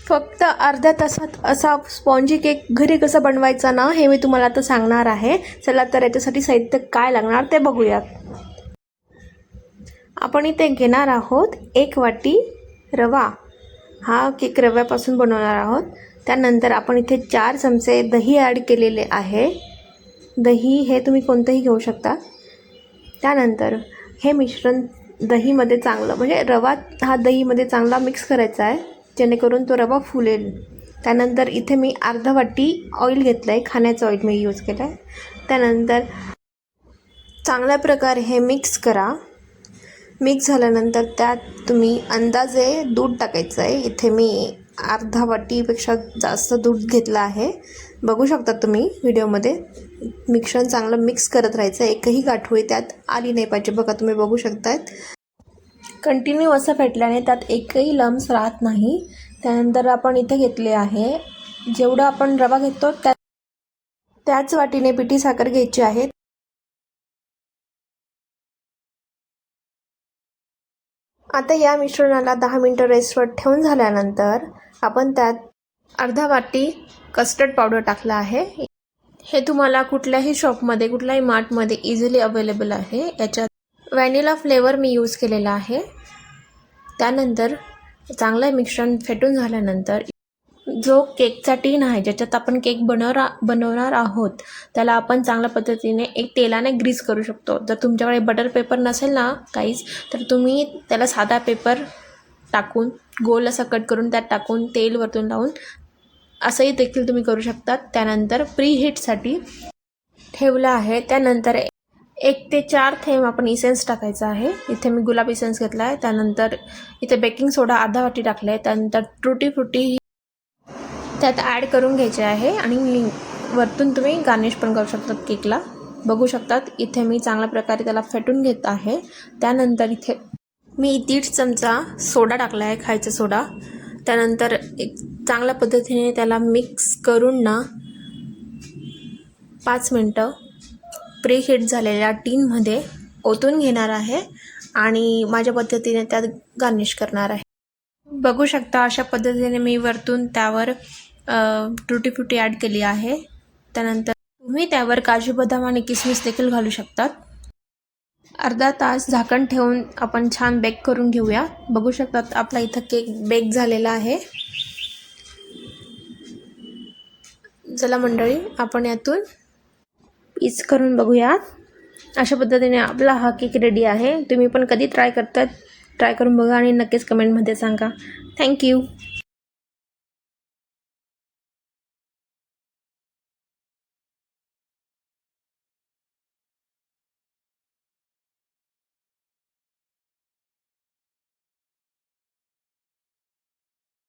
फक्त अर्ध्या तासात असा स्पॉन्जी केक घरी कसा बनवायचा ना, हे मी तुम्हाला आता सांगणार आहे. चला तर याच्यासाठी साहित्य काय लागणार ते बघूयात. आपण इथे घेणार आहोत 1 वाटी रवा. हा केक रव्यापासून बनवणार आहोत. त्यानंतर आपण इथे 4 चमचे दही ॲड केलेले आहे. दही हे तुम्ही कोणतंही घेऊ शकता. त्यानंतर हे मिश्रण दहीमध्ये चांगलं म्हणजे रवा हा दहीमध्ये चांगला मिक्स करायचा आहे, जेणेकरून तो रवा फुलेल. त्यानंतर इथे मी अर्धा वाटी ऑइल घेतलं आहे, खाण्याचं ऑइल मी यूज केलं आहे. त्यानंतर चांगल्या प्रकारे हे मिक्स करा. मिक्स झाल्यानंतर त्यात तुम्ही अंदाजे दूध टाकायचं आहे. इथे मी अर्धा वाटीपेक्षा जास्त दूध घेतलं आहे. बघू शकता तुम्ही व्हिडिओमध्ये. मिश्रण चांगलं मिक्स करत राहायचं. एकही गाठोळी त्यात आली नाही पाहिजे. बघा तुम्ही बघू शकतायत. कंटिन्यू असं फेटल्याने त्यात एकही लम्स राहत नाही. त्यानंतर आपण इथे घेतले आहे, जेवढं आपण रवा घेतो त्याच वाटीने पिठी साखर घ्यायची आहे. आता या मिश्रणाला 10 मिनिटं रेस्टवर ठेवून झाल्यानंतर आपण त्यात अर्धा वाटी कस्टर्ड पावडर टाकला आहे. हे तुम्हाला कुठल्याही शॉपमध्ये कुठल्याही मार्टमध्ये इझिली अवेलेबल आहे. याच्यात व्हॅनिला फ्लेवर मी यूज केलेला आहे. त्यानंतर चांगलं मिश्रण फेटून झाल्यानंतर जो केकचा टीन आहे, ज्याच्यात आपण केक बनवणार आहोत, त्याला आपण चांगल्या पद्धतीने एक तेलाने ग्रीस करू शकतो. जर तुमच्याकडे बटर पेपर नसेल ना काहीच, तर तुम्ही त्याला साधा पेपर टाकून गोल असा कट करून त्यात टाकून तेल वरतून लावून असंही देखील तुम्ही करू शकता. त्यानंतर प्रीहीटसाठी ठेवलं आहे. त्यानंतर 1 ते 4 थेंब आपण इसेन्स टाकायचं आहे. इथे मी गुलाब इसेन्स घेतला आहे. त्यानंतर इथे बेकिंग सोडा अर्धा वाटी टाकला आहे. त्यानंतर टूटी फ्रुटी त्यात ॲड करून घ्यायचे आहे आणि वरतून तुम्ही गार्निश पण करू शकतात केकला. बघू शकतात इथे मी चांगल्या प्रकारे त्याला फेटून घेत आहे. त्यानंतर इथे मी 1.5 चमचा सोडा टाकला आहे, खायचा सोडा. त्यानंतर एक चांगल्या पद्धतीने त्याला मिक्स करून ना 5 मिनटं प्रीहीट झालेल्या टीनमध्ये ओतून घेणार आहे आणि माझ्या पद्धतीने त्यात गार्निश करणार आहे. बघू शकता अशा पद्धतीने मी वरतून त्यावर टूटी फ्रुटी ॲड केली आहे. त्यानंतर तुम्ही त्यावर काजू बदाम आणि किसमिस देखील घालू शकतात. अर्धा तास झाकण ठेवून आपण छान बेक करून घेऊया. बघू शकतात आपला इथं केक बेक झालेला आहे. चला मंडळी, आपण यातून पीस करून बघूया. अशा पद्धतीने आपला हा केक रेडी आहे. तुम्ही पण कधी ट्राय करून बघा आणि नक्कीच कमेंटमध्ये सांगा. थँक्यू.